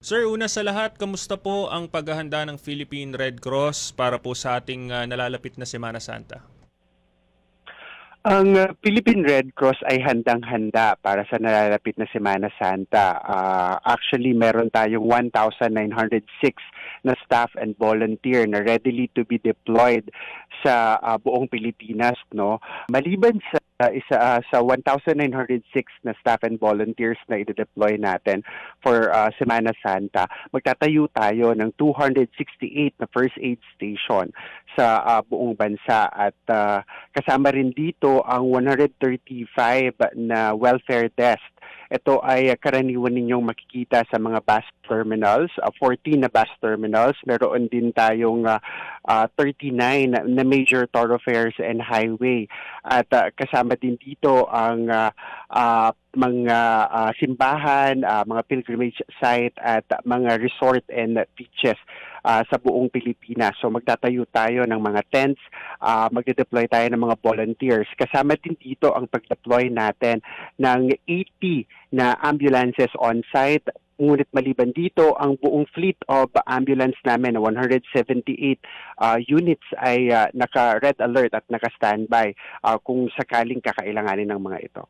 Sir, una sa lahat, kamusta po ang paghahanda ng Philippine Red Cross para po sa ating nalalapit na Semana Santa? Ang Philippine Red Cross ay handang-handa para sa nalalapit na Semana Santa. Actually, meron tayong 1,906 na staff and volunteer na readily to be deployed sa buong Pilipinas. No? Maliban sa 1,906 na staff and volunteers na i-deploy natin for Semana Santa, magtatayo tayo ng 268 na first aid station sa buong bansa at kasama rin dito ang 135 na welfare desk. Ito ay karaniwan ninyong makikita sa mga bus terminals, 14 na bus terminals. Meron din tayong 39 na major thoroughfares and highway. At kasama din dito ang mga simbahan, mga pilgrimage site at mga resort and beaches sa buong Pilipinas. So magtatayo tayo ng mga tents, magde-deploy tayo ng mga volunteers. Kasama din dito ang pag-deploy natin ng 80 na ambulances on-site. Ngunit maliban dito, ang buong fleet of ambulance namin na 178 units ay naka-red alert at naka-standby kung sakaling kakailanganin ng mga ito.